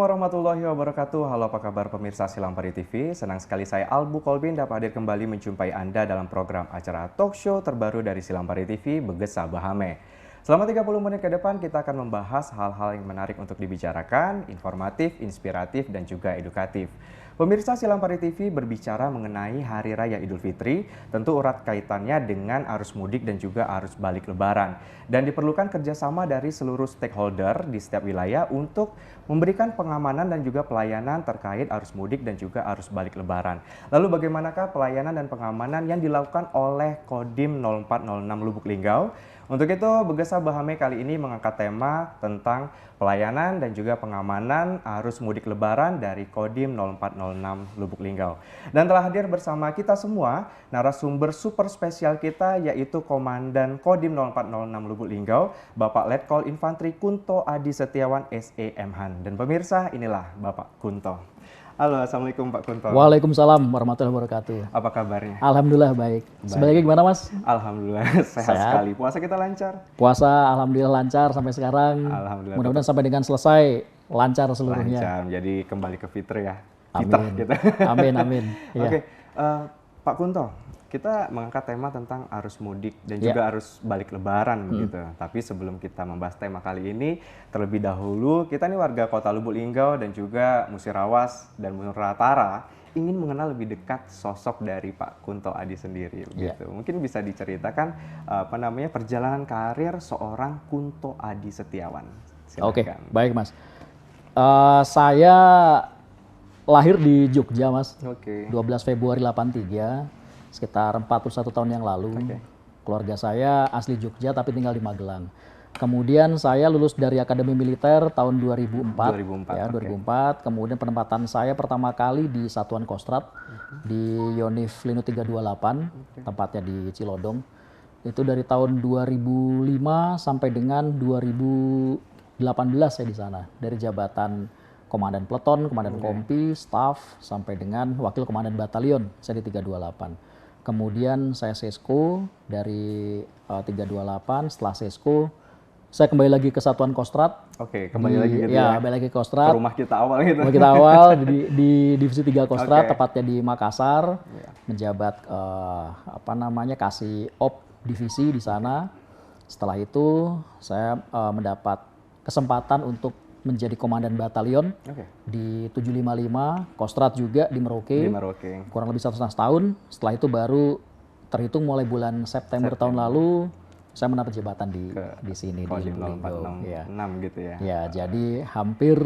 warahmatullahi wabarakatuh. Halo apa kabar pemirsa Silampari TV. Senang sekali saya Albu Kolbin dapat hadir kembali menjumpai Anda dalam program acara talk show terbaru dari Silampari TV, Begesa Bahame. Selama 30 menit ke depan kita akan membahas hal-hal yang menarik untuk dibicarakan, informatif, inspiratif, dan juga edukatif. Pemirsa Silampari TV berbicara mengenai Hari Raya Idul Fitri, tentu erat kaitannya dengan arus mudik dan juga arus balik Lebaran. Dan diperlukan kerjasama dari seluruh stakeholder di setiap wilayah untuk memberikan pengamanan dan juga pelayanan terkait arus mudik dan juga arus balik Lebaran. Lalu bagaimanakah pelayanan dan pengamanan yang dilakukan oleh Kodim 0406 Lubuk Linggau? Untuk itu, Begesa Bahame kali ini mengangkat tema tentang pelayanan dan juga pengamanan arus mudik Lebaran dari Kodim 0406 Lubuk Linggau. Dan telah hadir bersama kita semua narasumber super spesial kita, yaitu Komandan Kodim 0406 Lubuk Linggau, Bapak Letkol Infantri Kunto Adi Setiawan SEMhan. Dan pemirsa, inilah Bapak Kunto. Halo, Assalamualaikum Pak Kunto. Waalaikumsalam warahmatullahi wabarakatuh. Apa kabarnya? Alhamdulillah baik. Sebaliknya gimana Mas? Alhamdulillah sehat sekali. Puasa kita lancar? Puasa alhamdulillah lancar sampai sekarang. Alhamdulillah. Mudah-mudahan sampai dengan selesai lancar seluruhnya. Lancar, jadi kembali ke fitri ya. Amin. Kita. Amin. Oke, Pak Kunto, kita mengangkat tema tentang arus mudik dan juga arus balik Lebaran begitu. Tapi sebelum kita membahas tema kali ini, terlebih dahulu kita nih warga Kota Lubuk Linggau dan juga Musirawas dan Nusantara ingin mengenal lebih dekat sosok dari Pak Kunto Adi sendiri begitu. Mungkin bisa diceritakan perjalanan karir seorang Kunto Adi Setiawan. Silakan. Oke, baik Mas. Saya lahir di Jogja Mas. 12 Februari 83. Sekitar 41 tahun yang lalu. Keluarga saya asli Jogja tapi tinggal di Magelang. Kemudian saya lulus dari Akademi Militer tahun 2004. 2004. Kemudian penempatan saya pertama kali di Satuan Kostrad di Yonif Linu 328, tempatnya di Cilodong. Itu dari tahun 2005 sampai dengan 2018 saya di sana. Dari jabatan Komandan Peleton, Komandan Kompi, Staff, sampai dengan Wakil Komandan Batalion, saya di 328. Kemudian saya Sesko dari 328, setelah Sesko, saya kembali lagi ke Satuan Kostrad. Kembali lagi gitu ya? Kembali lagi ke Kostrad. Ke rumah kita awal gitu? Rumah kita awal di Divisi 3 Kostrad, tepatnya di Makassar, menjabat Kasih Op Divisi di sana. Setelah itu saya mendapat kesempatan untuk menjadi komandan batalion di 755, Kostrad juga di Merauke. Kurang lebih 1,5 tahun. Setelah itu baru terhitung mulai bulan September tahun lalu saya mendapat jabatan di sini di Lubuk Linggau. Gitu ya. Ya, jadi hampir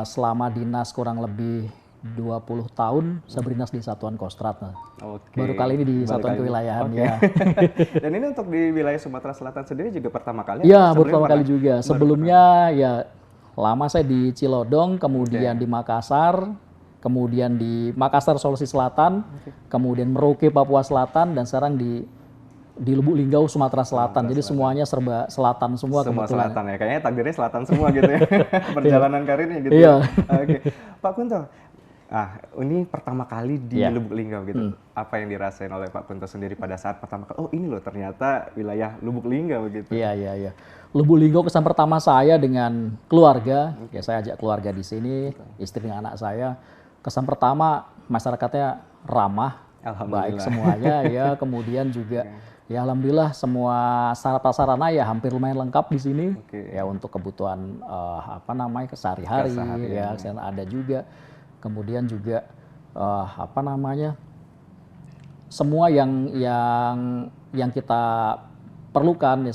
selama dinas kurang lebih 20 tahun saya berdinas di Satuan Kostrad. Baru kali ini di Satuan Kewilayahan ya. Dan ini untuk di wilayah Sumatera Selatan sendiri juga pertama kali? Iya, pertama kali juga. Sebelumnya ya lama saya di Cilodong, kemudian di Makassar, kemudian di Makassar Sulawesi Selatan, kemudian Merauke Papua Selatan, dan sekarang di Lubuk Linggau Sumatera Selatan. Jadi semuanya serba selatan semua kebetulan. Selatan ya. Kayaknya takdirnya selatan semua gitu ya. Perjalanan karirnya gitu. Iya. Pak Kunto, ini pertama kali di Lubuk Linggau gitu. Apa yang dirasain oleh Pak Kunto sendiri pada saat pertama kali, oh ini loh ternyata wilayah Lubuk Linggau gitu. Iya. Lubuk Linggau kesan pertama saya dengan keluarga, ya saya ajak keluarga di sini, istri dan anak saya. Kesan pertama masyarakatnya ramah, baik semuanya ya. Kemudian juga ya alhamdulillah semua sarana ya hampir lumayan lengkap di sini. Ya untuk kebutuhan sehari-hari ya ada juga. Kemudian juga semua yang kita perlukan ya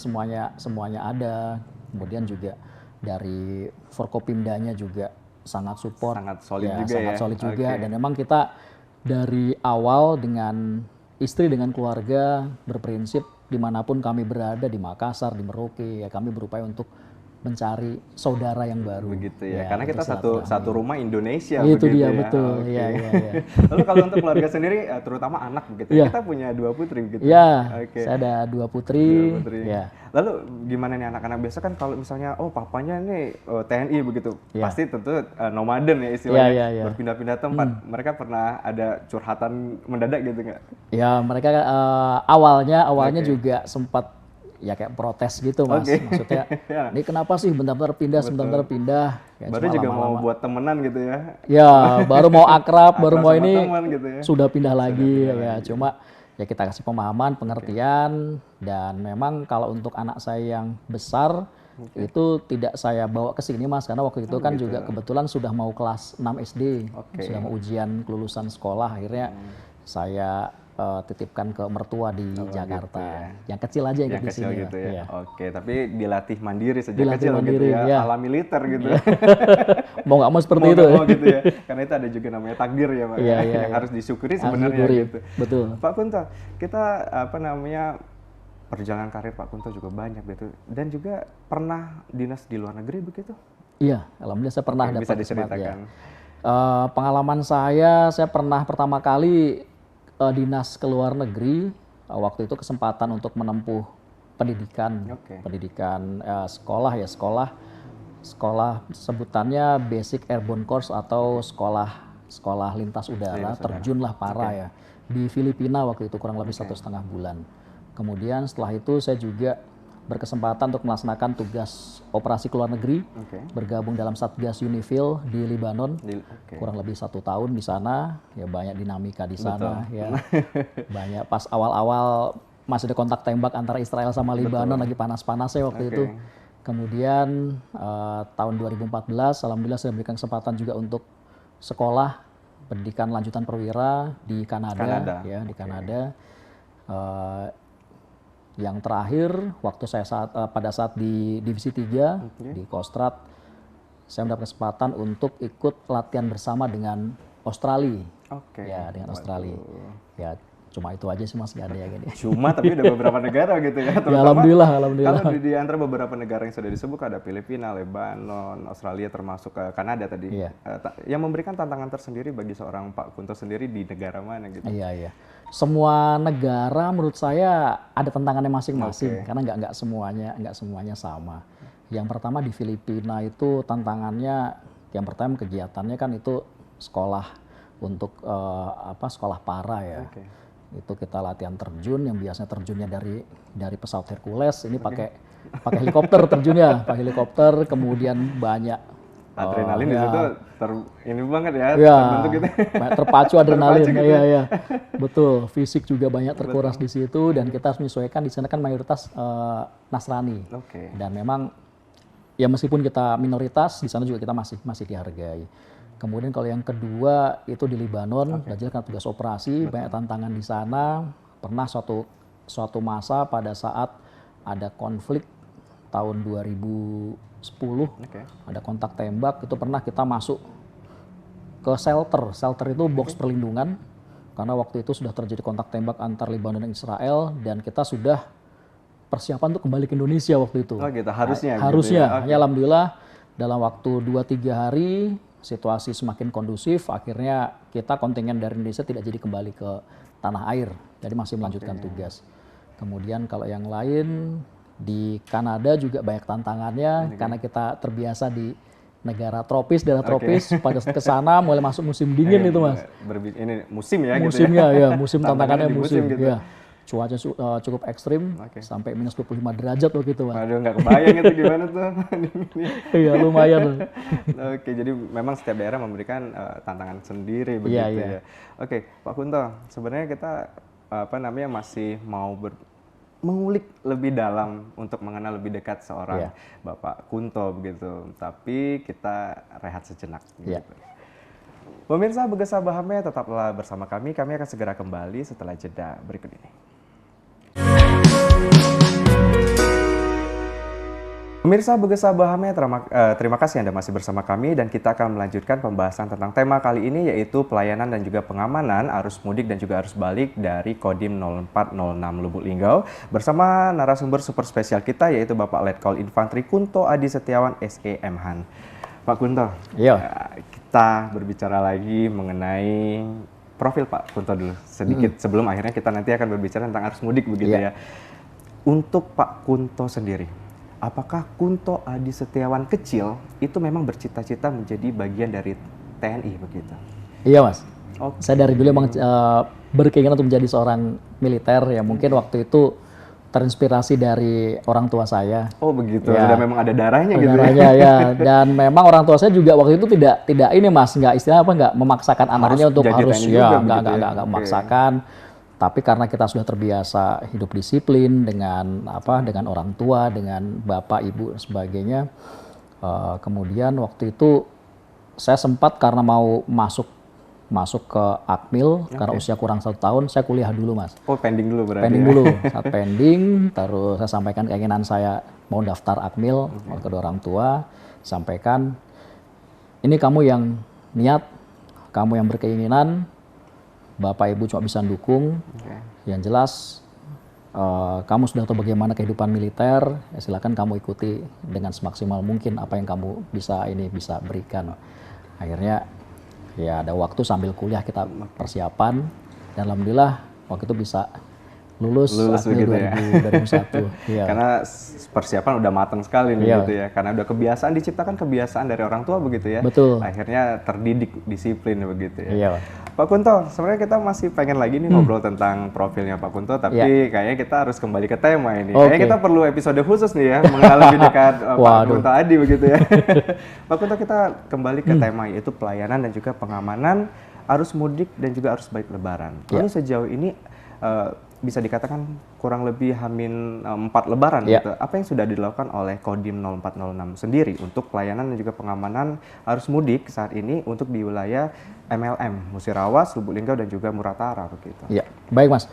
semuanya ada. Kemudian juga dari Forkopimdanya juga sangat support, sangat solid juga. Dan memang kita dari awal dengan istri dengan keluarga berprinsip dimanapun kami berada di Makassar, di Merauke, ya kami berupaya untuk mencari saudara yang baru. Begitu ya, karena kita satu rumah Indonesia. Itu dia, ya. betul. Ya. Lalu kalau untuk keluarga sendiri, terutama anak begitu, kita punya 2 putri begitu. Iya, saya ada 2 putri. Ya. Lalu gimana nih anak-anak biasa kan kalau misalnya, papanya nih TNI begitu, pasti tentu nomaden ya istilahnya, berpindah-pindah tempat. Mereka pernah ada curhatan mendadak gitu nggak? Ya, mereka awalnya juga sempat ya kayak protes gitu Mas. Maksudnya ini kenapa sih bentar-bentar pindah, sebentar-bentar pindah. Ya, baru juga mau buat temenan gitu ya. Ya baru mau akrab, baru mau ini gitu ya. sudah pindah lagi ya. Cuma ya kita kasih pemahaman, pengertian, dan memang kalau untuk anak saya yang besar itu tidak saya bawa ke sini Mas, karena waktu itu kan juga kebetulan sudah mau kelas 6 SD, sudah mau ujian kelulusan sekolah, akhirnya saya titipkan ke mertua di Jakarta. Gitu ya. Yang kecil aja yang di sini. Gitu ya. Oke, tapi dilatih mandiri sejak kecil mandiri, gitu ya, ala militer gitu. Mau nggak mau seperti itu. Mau gitu ya. Karena itu ada juga namanya takdir ya Pak. Yang harus disyukuri sebenarnya gitu. Betul. Pak Kunto, kita perjalanan karir Pak Kunto juga banyak gitu. Dan juga pernah dinas di luar negeri begitu? Iya, alhamdulillah saya pernah dapat. Bisa diceritakan. Pengalaman saya pernah pertama kali dinas ke luar negeri, waktu itu kesempatan untuk menempuh pendidikan, sekolah sebutannya Basic Airborne Course atau sekolah lintas udara, terjunlah para ya di Filipina waktu itu kurang lebih 1,5 bulan. Kemudian setelah itu saya juga berkesempatan untuk melaksanakan tugas operasi ke luar negeri, bergabung dalam Satgas UNIFIL di Libanon, kurang lebih 1 tahun di sana, ya banyak dinamika di sana, ya banyak pas awal-awal masih ada kontak tembak antara Israel sama Libanon lagi panas-panasnya waktu itu. Kemudian tahun 2014, alhamdulillah saya diberikan kesempatan juga untuk sekolah pendidikan lanjutan perwira di Kanada. Ya di Kanada. Yang terakhir, waktu saya pada saat di Divisi 3 di Kostrad, saya mendapat kesempatan untuk ikut latihan bersama dengan Australia. Ya, dengan Australia. Ya, cuma itu aja sih Mas, nggak ada yang ini. Cuma tapi ada beberapa negara gitu ya. Ya, alhamdulillah. Kalau di antara beberapa negara yang sudah disebut ada Filipina, Lebanon, Australia termasuk Kanada tadi. Yang memberikan tantangan tersendiri bagi seorang Pak Kunto sendiri di negara mana gitu? Iya. Semua negara menurut saya ada tantangannya masing-masing karena nggak semuanya sama. Yang pertama di Filipina itu tantangannya, yang pertama kegiatannya kan itu sekolah untuk sekolah para ya. Itu kita latihan terjun yang biasanya terjunnya dari pesawat Hercules, ini pakai helikopter terjunnya, pakai helikopter, kemudian banyak adrenalin di situ ini banget ya, terbentuk gitu. Terpacu adrenalin, iya. Betul, fisik juga banyak terkuras di situ dan kita harus menyesuaikan. Di sana kan mayoritas Nasrani. Dan memang ya meskipun kita minoritas, di sana juga kita masih dihargai. Kemudian kalau yang kedua itu di Libanon, belajar kan tugas operasi, banyak tantangan di sana. Pernah suatu masa pada saat ada konflik tahun 2010, ada kontak tembak, itu pernah kita masuk ke shelter itu box perlindungan, karena waktu itu sudah terjadi kontak tembak antar Libanon dan Israel, dan kita sudah persiapan untuk kembali ke Indonesia waktu itu. Gitu, harusnya. Gitu ya. Alhamdulillah dalam waktu 2-3 hari situasi semakin kondusif, akhirnya kita kontingen dari Indonesia tidak jadi kembali ke tanah air, jadi masih melanjutkan tugas. Kemudian kalau yang lain di Kanada juga banyak tantangannya karena kita terbiasa di negara tropis, daerah tropis. Pada ke sana mulai masuk musim dingin itu Mas. Ini musim ya. Musimnya gitu ya. musim tantangannya musim gitu. Ya. Cuaca cukup ekstrim, sampai minus 25 derajat waktu itu Mas. Aduh, nggak kebayang itu gimana tuh. Iya lumayan. Jadi memang setiap daerah memberikan tantangan sendiri begitu ya. Pak Kunto, sebenarnya kita masih mau mengulik lebih dalam untuk mengenal lebih dekat seorang Bapak Kunto begitu. Tapi kita rehat sejenak. Gitu. Pemirsa Begesa Bahame, tetaplah bersama kami. Kami akan segera kembali setelah jeda berikut ini. Pemirsa Begesa Bahame, terima kasih Anda masih bersama kami dan kita akan melanjutkan pembahasan tentang tema kali ini, yaitu pelayanan dan juga pengamanan arus mudik dan juga arus balik dari Kodim 0406 Lubuk Linggau bersama narasumber super spesial kita, yaitu Bapak Letkol Infantri Kunto Adi Setiawan SEM Han. Pak Kunto, kita berbicara lagi mengenai profil Pak Kunto dulu sedikit sebelum akhirnya kita nanti akan berbicara tentang arus mudik begitu ya. Untuk Pak Kunto sendiri, apakah Kunto Adi Setiawan kecil itu memang bercita-cita menjadi bagian dari TNI begitu? Iya Mas. Saya dari dulu emang berkeinginan untuk menjadi seorang militer ya. Mungkin waktu itu terinspirasi dari orang tua saya. Oh begitu, Ya. sudah memang ada darahnya gitu ya? Darahnya ya, dan memang orang tua saya juga waktu itu tidak ini Mas, nggak istilah apa, nggak memaksakan anaknya untuk harus juga ya, begitu ya? nggak memaksakan. Tapi karena kita sudah terbiasa hidup disiplin dengan dengan orang tua, dengan bapak, ibu dan sebagainya. Kemudian waktu itu saya sempat karena mau masuk ke Akmil karena usia kurang 1 tahun, saya kuliah dulu Mas. Oh pending dulu berarti. Pending dulu, saat pending, terus saya sampaikan keinginan saya mau daftar Akmil ke orang tua, sampaikan ini kamu yang niat, kamu yang berkeinginan, bapak ibu cuma bisa dukung. Yang jelas kamu sudah tahu bagaimana kehidupan militer, ya silakan kamu ikuti dengan semaksimal mungkin apa yang kamu bisa berikan. Akhirnya ya ada waktu sambil kuliah kita persiapan, dan alhamdulillah waktu itu bisa lulus begitu ya. 2001. Ya. Karena persiapan udah matang sekali nih Iya. gitu ya. Karena udah diciptakan kebiasaan dari orang tua begitu ya. Betul. Akhirnya terdidik disiplin begitu ya. Iya. Pak Kunto, sebenarnya kita masih pengen lagi nih ngobrol tentang profilnya Pak Kunto, tapi kayaknya kita harus kembali ke tema ini. Kayaknya kita perlu episode khusus nih ya, mengenal lebih dekat Pak Kunto Adi begitu ya. Pak Kunto, kita kembali ke tema, yaitu pelayanan dan juga pengamanan arus mudik dan juga arus balik lebaran. Lalu sejauh ini bisa dikatakan kurang lebih Hamin 4 lebaran gitu. Apa yang sudah dilakukan oleh Kodim 0406 sendiri untuk pelayanan dan juga pengamanan arus mudik saat ini untuk di wilayah MLM, Musirawas, Lubuk Linggau dan juga Muratara begitu. Ya, baik Mas.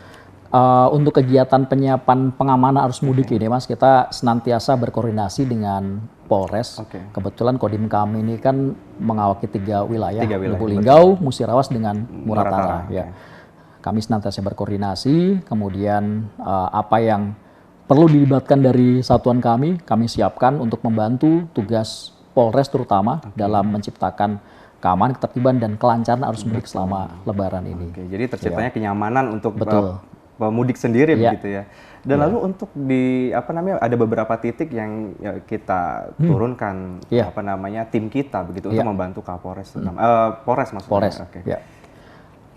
Untuk kegiatan penyiapan pengamanan arus mudik ini Mas, kita senantiasa berkoordinasi dengan Polres. Kebetulan Kodim kami ini kan mengawaki 3 wilayah, Lubuk Linggau, Musirawas dengan Muratara. Ya. Kami senantiasa berkoordinasi, kemudian apa yang perlu dilibatkan dari satuan kami siapkan untuk membantu tugas Polres terutama dalam menciptakan keamanan, ketertiban, dan kelancaran arus mudik selama Lebaran ini. Jadi terciptanya kenyamanan untuk pemudik sendiri begitu ya. Dan lalu untuk ada beberapa titik yang kita turunkan tim kita begitu untuk membantu Kapolres, Polres maksudnya. Polres.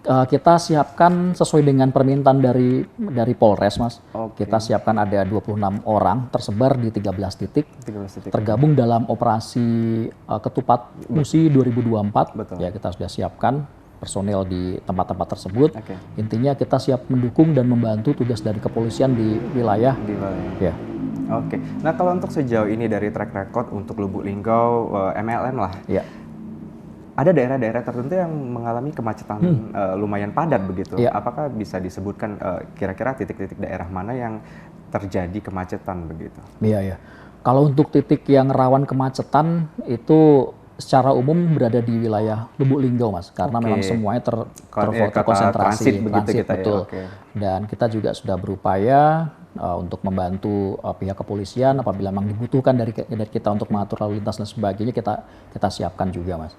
Kita siapkan sesuai dengan permintaan dari Polres, Mas. Kita siapkan ada 26 orang tersebar di 13 titik. Tergabung dalam operasi Ketupat Musi 2024. Ya, kita sudah siapkan personel di tempat-tempat tersebut. Intinya kita siap mendukung dan membantu tugas dari kepolisian di wilayah. Ya. Nah, kalau untuk sejauh ini dari track record untuk Lubuk Linggau, MLM lah. Ada daerah-daerah tertentu yang mengalami kemacetan lumayan padat begitu. Apakah bisa disebutkan kira-kira titik-titik daerah mana yang terjadi kemacetan begitu? Iya. Kalau untuk titik yang rawan kemacetan itu secara umum berada di wilayah Lubuk Linggau, Mas, karena memang semuanya terkonsentrasi transit betul. Dan kita juga sudah berupaya untuk membantu pihak kepolisian apabila memang dibutuhkan dari kita untuk mengatur lalu lintas dan sebagainya, kita siapkan juga, Mas.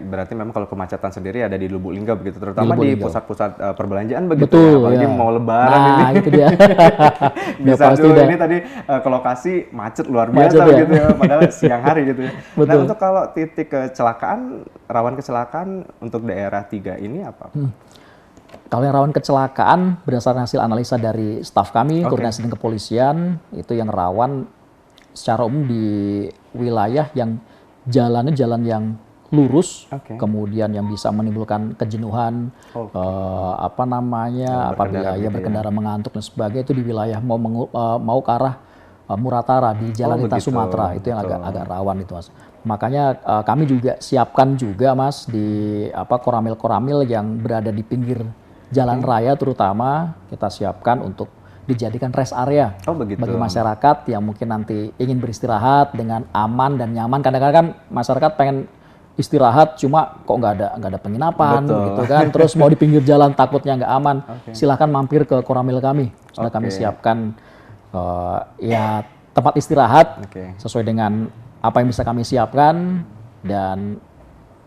Berarti memang kalau kemacetan sendiri ada di Lubuk Linggau begitu, terutama di pusat-pusat perbelanjaan begitu. Betul, apalagi mau Lebaran ini. Itu dia. Bisa ini tadi ke lokasi macet luar biasa gitu ya, padahal siang hari gitu ya. Nah, untuk kalau titik kecelakaan, rawan kecelakaan untuk daerah 3 ini apa? Kalau yang rawan kecelakaan, berdasarkan hasil analisa dari staf kami, koordinasi dengan kepolisian, itu yang rawan secara umum di wilayah yang jalannya jalan yang lurus, kemudian yang bisa menimbulkan kejenuhan, apabila berkendara mengantuk dan sebagainya, itu di wilayah mau ke arah Muratara di Jalan Lintas Sumatera, itu yang agak rawan itu, Mas. Makanya kami juga siapkan juga, Mas, di koramil-koramil yang berada di pinggir jalan raya terutama kita siapkan untuk dijadikan rest area bagi masyarakat yang mungkin nanti ingin beristirahat dengan aman dan nyaman. Kadang-kadang kan masyarakat pengen istirahat cuma kok nggak ada penginapan gitu kan, terus mau di pinggir jalan takutnya nggak aman. Silahkan mampir ke koramil kami, sudah kami siapkan tempat istirahat sesuai dengan apa yang bisa kami siapkan, dan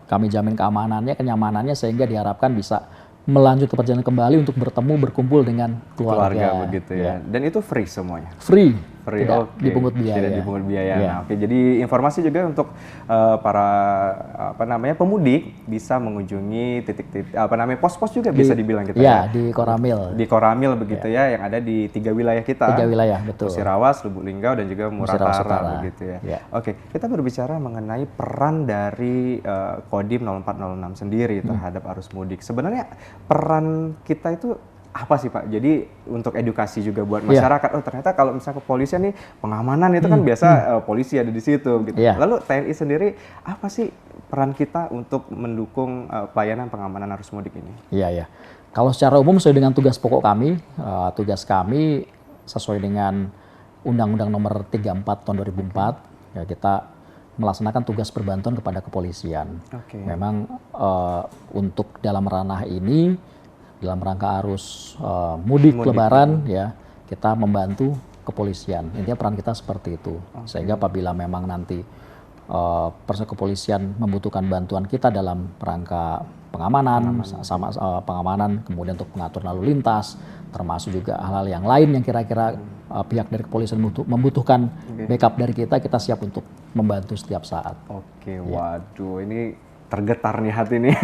kami jamin keamanannya, kenyamanannya, sehingga diharapkan bisa melanjut ke perjalanan kembali untuk bertemu, berkumpul dengan keluarga begitu ya. Dan itu free semuanya? Free tidak dipungut biaya. Tidak dipungut biaya. Nah, oke, jadi informasi juga untuk para pemudik bisa mengunjungi titik-titik pos-pos juga bisa dibilang kita ya. Di Koramil. Di Koramil begitu ya, yang ada di 3 wilayah kita. 3 wilayah, betul. Musirawas, Lubuk Linggau dan juga Muratara begitu ya. Oke, kita berbicara mengenai peran dari Kodim 0406 sendiri terhadap arus mudik. Sebenarnya peran kita itu apa sih Pak? Jadi untuk edukasi juga buat masyarakat. Oh ternyata kalau misalnya kepolisian nih pengamanan itu kan biasa polisi ada di situ. Gitu. Lalu TNI sendiri apa sih peran kita untuk mendukung pelayanan pengamanan arus mudik ini? Iya. Kalau secara umum sesuai dengan tugas pokok kami, tugas kami sesuai dengan Undang-Undang Nomor 34 Tahun 2004, ya kita melaksanakan tugas perbantuan kepada kepolisian. Memang untuk dalam ranah ini, dalam rangka arus mudik Lebaran ya kita membantu kepolisian. Intinya peran kita seperti itu. Sehingga apabila memang nanti personel kepolisian membutuhkan bantuan kita dalam rangka pengamanan, pengamanan, kemudian untuk mengatur lalu lintas, termasuk juga hal-hal yang lain yang kira-kira pihak dari kepolisian membutuhkan backup dari kita siap untuk membantu setiap saat. Waduh, ini tergetar nih hati nih.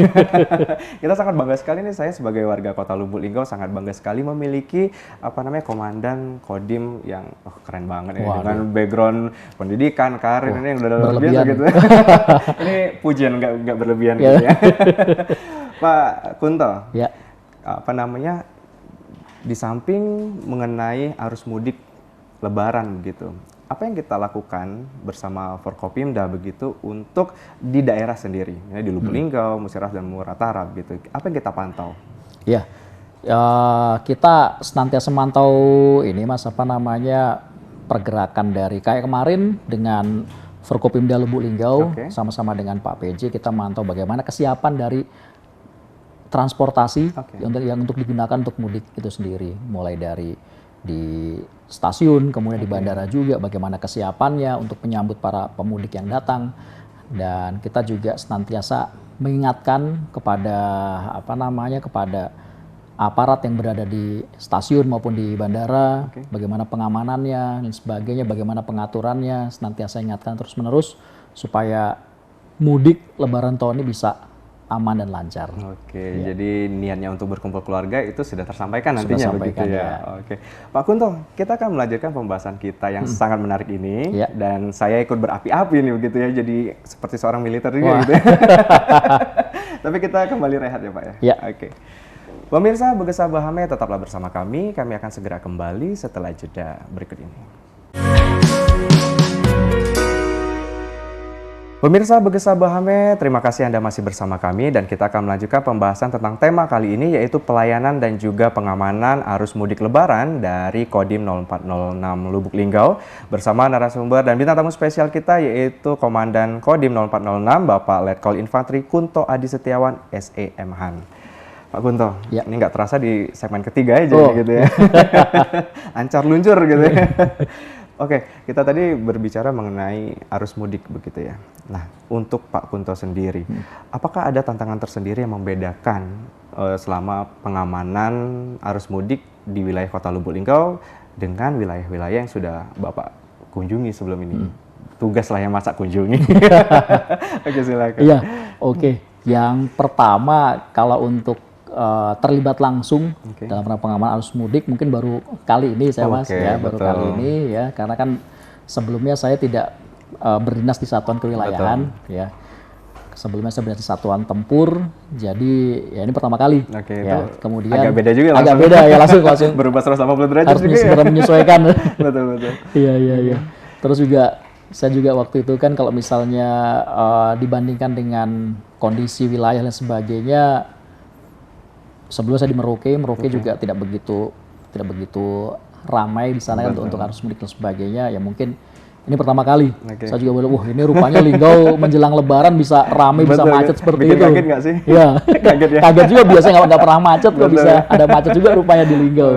Kita sangat bangga sekali nih, saya sebagai warga Kota Lubuk Linggau sangat bangga sekali memiliki komandan Kodim yang keren banget ya, dengan background pendidikan, karir ini yang udah luar biasa gitu. Ini pujian nggak berlebihan gitu ya. Pak Kunto, di samping mengenai arus mudik Lebaran begitu, apa yang kita lakukan bersama Forkopimda begitu untuk di daerah sendiri, di Lubuk Linggau, Musirawas dan Muratara begitu. Apa yang kita pantau? Ya, kita senantiasa memantau ini Mas pergerakan dari kayak kemarin dengan Forkopimda Lubuk Linggau sama-sama dengan Pak PJ kita memantau bagaimana kesiapan dari transportasi yang untuk digunakan untuk mudik itu sendiri, mulai dari di stasiun, kemudian di bandara juga bagaimana kesiapannya untuk menyambut para pemudik yang datang. Dan kita juga senantiasa mengingatkan kepada kepada aparat yang berada di stasiun maupun di bandara, bagaimana pengamanannya dan sebagainya, bagaimana pengaturannya, senantiasa ingatkan terus-menerus supaya mudik Lebaran tahun ini bisa aman dan lancar. Jadi niatnya untuk berkumpul keluarga itu sudah tersampaikan nantinya begitu ya. Pak Kunto, kita akan melanjutkan pembahasan kita yang sangat menarik ini dan saya ikut berapi-api nih begitu ya, jadi seperti seorang militer juga gitu ya. Tapi kita kembali rehat ya Pak ya. Pemirsa Begesa Bahame, tetaplah bersama kami akan segera kembali setelah jeda berikut ini. Pemirsa Begesa Bahame, terima kasih Anda masih bersama kami dan kita akan melanjutkan pembahasan tentang tema kali ini yaitu pelayanan dan juga pengamanan arus mudik Lebaran dari Kodim 0406 Lubuk Linggau bersama narasumber dan bintang tamu spesial kita yaitu Komandan Kodim 0406 Bapak Letkol Infantri Kunto Adi Setiawan SEM Han. Pak Kunto, ini nggak terasa di segmen ketiga aja gitu ya. Lancar luncur gitu ya. Kita tadi berbicara mengenai arus mudik begitu ya. Nah, untuk Pak Kunto sendiri, apakah ada tantangan tersendiri yang membedakan selama pengamanan arus mudik di wilayah Kota Lubuk Linggau dengan wilayah-wilayah yang sudah Bapak kunjungi sebelum ini? Tugas lah yang masa kunjungi. Silakan. Yang pertama, kalau untuk terlibat langsung dalam pengamanan arus mudik mungkin baru kali ini saya baru kali ini ya, karena kan sebelumnya saya tidak berdinas di satuan kewilayahan ya. Sebelumnya saya berdinas di satuan tempur, jadi ya ini pertama kali. Kemudian agak beda juga langsung berubah 180 derajat harus juga segera menyesuaikan. Betul. Iya. Terus juga saya juga waktu itu kan kalau misalnya dibandingkan dengan kondisi wilayah dan sebagainya, sebelumnya saya di Merauke juga tidak begitu ramai di sana untuk arus mudik dan sebagainya. Ya mungkin ini pertama kali. Saya juga bilang, wah ini rupanya Linggau menjelang Lebaran bisa ramai, bisa macet seperti itu. Kaget nggak sih? Iya. Kaget ya? Kaget juga, biasanya nggak pernah macet, kok bisa ada macet juga rupanya di Linggau.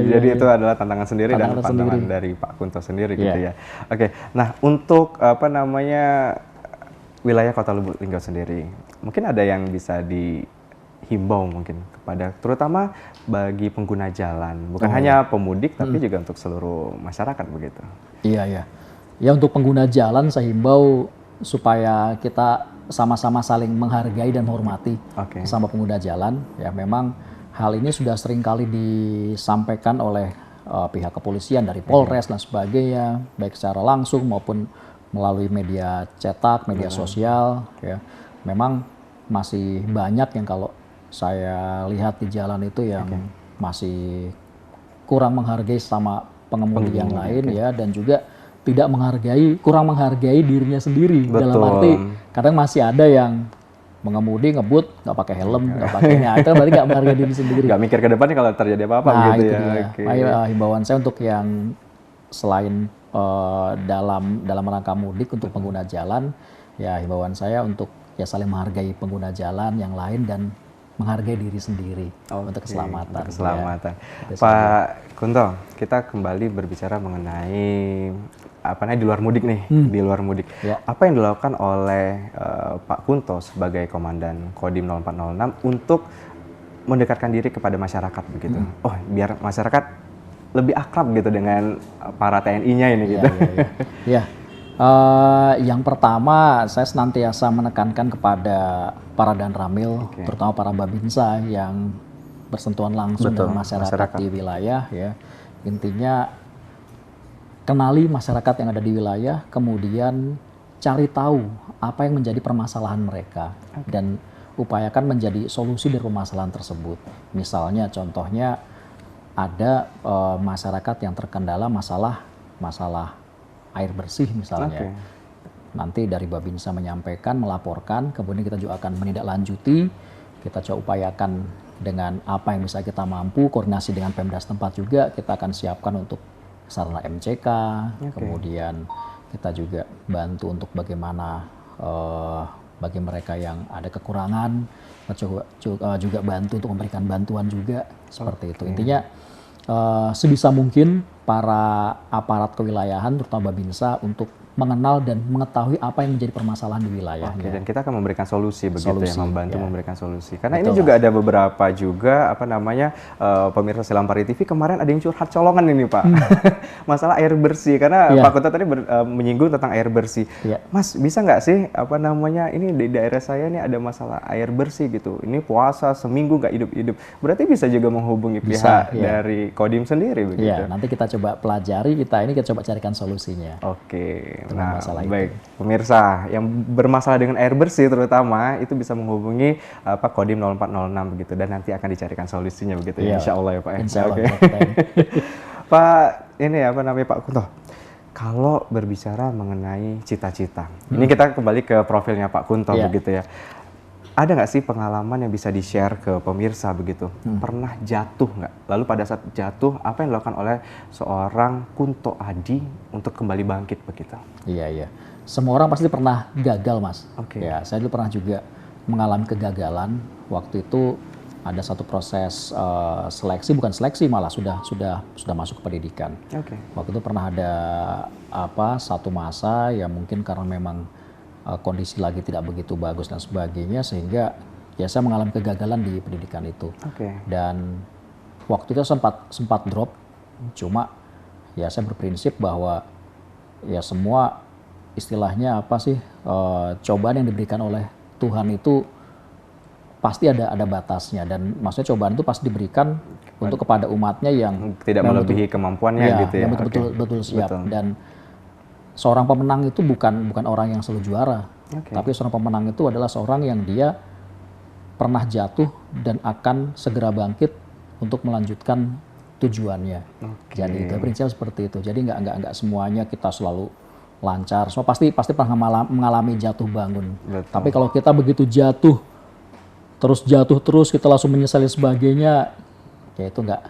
Jadi itu adalah tantangan sendiri dan pandangan dari Pak Kunto sendiri gitu ya. Nah untuk wilayah Kota Lubuk Linggau sendiri, mungkin ada yang bisa himbau mungkin kepada terutama bagi pengguna jalan, bukan hanya pemudik tapi juga untuk seluruh masyarakat begitu. Iya, iya. Ya untuk pengguna jalan saya himbau supaya kita sama-sama saling menghargai dan menghormati sama pengguna jalan. Ya memang hal ini sudah sering kali disampaikan oleh pihak kepolisian dari Polres dan sebagainya, baik secara langsung maupun melalui media cetak, media sosial. Ya memang masih banyak yang kalau saya lihat di jalan itu yang masih kurang menghargai sama pengemudi yang lain ya, dan juga tidak menghargai, kurang menghargai dirinya sendiri. Dalam arti kadang masih ada yang mengemudi ngebut nggak pakai helm, nggak pakai itu berarti nggak menghargai diri sendiri. Nggak mikir ke depannya kalau terjadi apa-apa gitu ya. Nah, himbauan saya untuk yang selain dalam rangka mudik untuk pengguna jalan, ya himbauan saya untuk ya saling menghargai pengguna jalan yang lain dan menghargai diri sendiri untuk keselamatan. Untuk keselamatan. Ya. Pak Kunto, kita kembali berbicara mengenai apa namanya di luar mudik nih, di luar mudik. Ya. Apa yang dilakukan oleh Pak Kunto sebagai Komandan Kodim 0406 untuk mendekatkan diri kepada masyarakat begitu? Oh, biar masyarakat lebih akrab gitu dengan para TNI-nya ini gitu. Ya. Yang pertama, saya senantiasa menekankan kepada para Danramil, terutama para Babinsa yang bersentuhan langsung dengan masyarakat di wilayah. Ya, intinya kenali masyarakat yang ada di wilayah, kemudian cari tahu apa yang menjadi permasalahan mereka dan upayakan menjadi solusi dari permasalahan tersebut. Misalnya, contohnya ada masyarakat yang terkendala masalah air bersih misalnya. Nanti dari Babinsa menyampaikan, melaporkan, kemudian kita juga akan menindaklanjuti, kita coba upayakan dengan apa yang bisa kita mampu, koordinasi dengan Pemda setempat juga, kita akan siapkan untuk sarana MCK, kemudian kita juga bantu untuk bagaimana bagi mereka yang ada kekurangan, juga bantu untuk memberikan bantuan juga, seperti itu. Intinya sebisa mungkin para aparat kewilayahan terutama Babinsa untuk mengenal dan mengetahui apa yang menjadi permasalahan di wilayahnya. Dan kita akan memberikan solusi begitu ya, membantu memberikan solusi. Karena ini juga ada beberapa juga apa namanya pemirsa Silampari TV kemarin ada yang curhat colongan ini Pak. Masalah air bersih karena Pak Kunto tadi menyinggung tentang air bersih. Mas, bisa nggak sih apa namanya ini di daerah saya ini ada masalah air bersih gitu. Ini puasa seminggu nggak hidup-hidup. Berarti bisa juga menghubungi pihak dari Kodim sendiri begitu. Iya, nanti kita coba pelajari, kita coba carikan solusinya. Nah, baik. Pemirsa yang bermasalah dengan air bersih terutama itu bisa menghubungi Kodim 0406 begitu dan nanti akan dicarikan solusinya begitu ya. Insya Allah ya Pak. Insya Allah. Pak, ini apa namanya Pak Kunto? Kalau berbicara mengenai cita-cita, ini kita kembali ke profilnya Pak Kunto begitu ya. Ada nggak sih pengalaman yang bisa di-share ke pemirsa begitu? Pernah jatuh nggak? Lalu pada saat jatuh, apa yang dilakukan oleh seorang Kunto Adi untuk kembali bangkit begitu? Iya. Semua orang pasti pernah gagal, Mas. Ya, saya dulu pernah juga mengalami kegagalan. Waktu itu ada satu proses seleksi, bukan seleksi malah sudah masuk ke pendidikan. Waktu itu pernah ada satu masa ya mungkin karena memang kondisi lagi tidak begitu bagus dan sebagainya sehingga ya saya mengalami kegagalan di pendidikan itu. Dan waktu itu sempat drop, cuma ya saya berprinsip bahwa ya semua istilahnya cobaan yang diberikan oleh Tuhan itu pasti ada batasnya, dan maksudnya cobaan itu pasti diberikan untuk kepada umatnya yang tidak melebihi kemampuannya gitu ya. Yang betul-betul siap. Dan seorang pemenang itu bukan orang yang selalu juara, tapi seorang pemenang itu adalah seorang yang dia pernah jatuh dan akan segera bangkit untuk melanjutkan tujuannya. Jadi itu prinsip seperti itu. Jadi nggak semuanya kita selalu lancar. Semua pasti pernah mengalami jatuh bangun. Tapi kalau kita begitu jatuh terus kita langsung menyesali sebagainya, ya itu nggak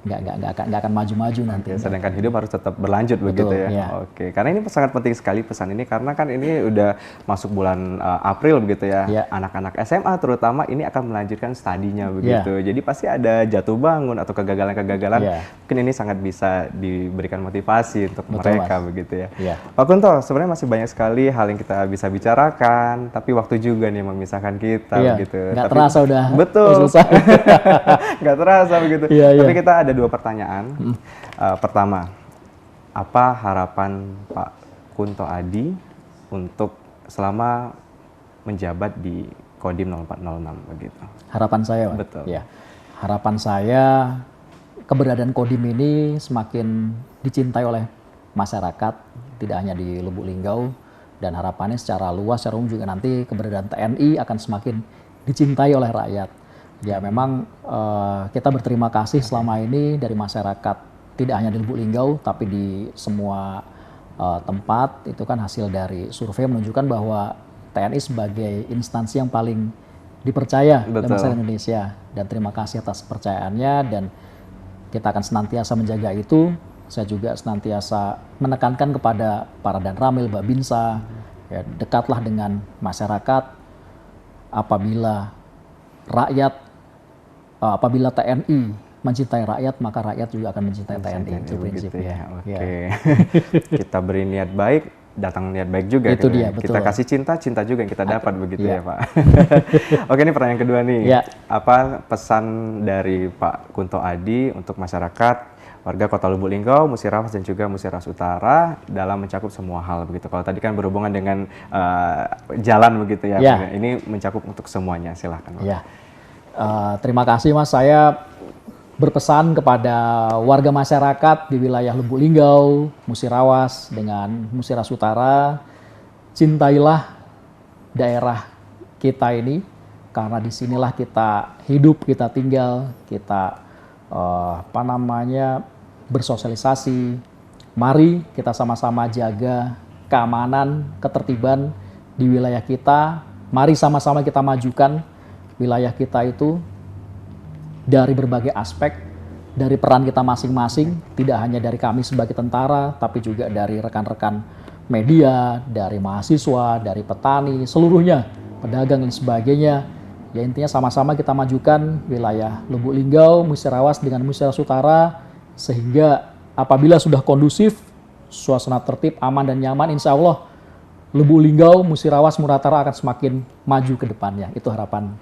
nggak akan maju-maju nanti. Sedangkan hidup harus tetap berlanjut. Betul, begitu ya. Oke, karena ini sangat penting sekali pesan ini karena kan ini udah masuk bulan April begitu ya. Anak-anak SMA terutama ini akan melanjutkan studinya begitu. Jadi pasti ada jatuh bangun atau kegagalan-kegagalan. Mungkin ini sangat bisa diberikan motivasi untuk mereka begitu ya. Pak Kunto, sebenarnya masih banyak sekali hal yang kita bisa bicarakan, tapi waktu juga nih memisahkan kita begitu. Nggak terasa udah selesai. Nggak terasa begitu. Tapi kita ada 2 pertanyaan. Pertama, apa harapan Pak Kunto Adi untuk selama menjabat di Kodim 0406 begitu? Harapan saya, Pak? Betul. Ya. Harapan saya keberadaan Kodim ini semakin dicintai oleh masyarakat, tidak hanya di Lubuk Linggau, dan harapannya secara luas, secara umum juga nanti keberadaan TNI akan semakin dicintai oleh rakyat. Ya memang kita berterima kasih selama ini dari masyarakat, tidak hanya di Lubuk Linggau, tapi di semua tempat. Itu kan hasil dari survei menunjukkan bahwa TNI sebagai instansi yang paling dipercaya oleh masyarakat Indonesia. Dan terima kasih atas percayaannya, dan kita akan senantiasa menjaga itu. Saya juga senantiasa menekankan kepada para Danramil, Babinsa, ya, dekatlah dengan masyarakat. Apabila TNI mencintai rakyat, maka rakyat juga akan mencintai TNI. Itu prinsip ya. Oke. Kita beri niat baik, datang niat baik juga. Itu dia, betul. Kita kasih cinta, cinta juga yang kita dapat begitu ya Pak. Oke, ini pertanyaan kedua nih. Apa pesan dari Pak Kunto Adi untuk masyarakat, warga Kota Lubuk Linggau, Musirawas dan juga Musirawas Utara dalam mencakup semua hal begitu? Kalau tadi kan berhubungan dengan jalan begitu ya. Ini mencakup untuk semuanya. Silahkan Pak. Terima kasih Mas. Saya berpesan kepada warga masyarakat di wilayah Lubuk Linggau, Musirawas dengan Musirawas Utara, cintailah daerah kita ini karena disinilah kita hidup, kita tinggal, kita bersosialisasi. Mari kita sama-sama jaga keamanan, ketertiban di wilayah kita. Mari sama-sama kita majukan wilayah kita itu dari berbagai aspek, dari peran kita masing-masing, tidak hanya dari kami sebagai tentara, tapi juga dari rekan-rekan media, dari mahasiswa, dari petani, seluruhnya, pedagang dan sebagainya. Ya intinya sama-sama kita majukan wilayah Lubuk Linggau, Musirawas dengan Musirawas Utara, sehingga apabila sudah kondusif, suasana tertib, aman dan nyaman, insya Allah Lubuk Linggau, Musirawas, Muratara akan semakin maju ke depannya. Itu harapan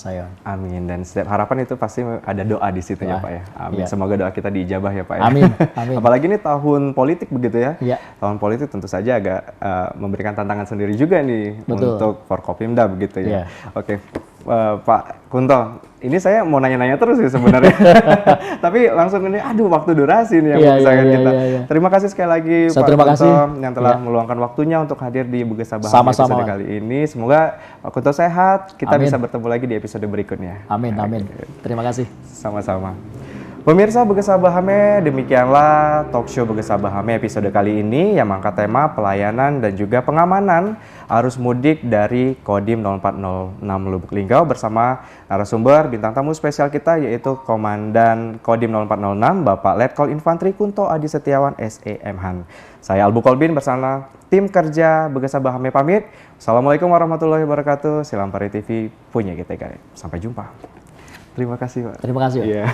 saya. Amin. Dan setiap harapan itu pasti ada doa di situ ya Pak ya. Amin. Semoga doa kita dijabah ya Pak ya. Amin. Amin. Apalagi ini tahun politik begitu ya. Tahun politik tentu saja agak memberikan tantangan sendiri juga nih untuk Forkopimda begitu ya. Oke. Pak Kunto, ini saya mau nanya-nanya terus sih sebenarnya. Tapi langsung ini, waktu durasi nih yang memisahkan kita. Terima kasih sekali lagi Pak Kunto yang telah meluangkan waktunya untuk hadir di Beges Sabahame episode kali ini. Semoga Pak Kunto sehat, kita bisa bertemu lagi di episode berikutnya. Amin, amin. Terima kasih. Sama-sama. Pemirsa Beges Sabahame, demikianlah talk show Beges Sabahame episode kali ini yang mengangkat tema pelayanan dan juga pengamanan arus mudik dari Kodim 0406 Lubuk Linggau bersama narasumber bintang tamu spesial kita yaitu Komandan Kodim 0406 Bapak Letkol Infantri Kunto Adi Setiawan SEMhan. Saya Albu Kolbin bersama tim kerja Beges Sabahame pamit. Assalamualaikum warahmatullahi wabarakatuh. Silampari TV punya kita guys. Sampai jumpa. Terima kasih Pak. Terima kasih Pak. Yeah.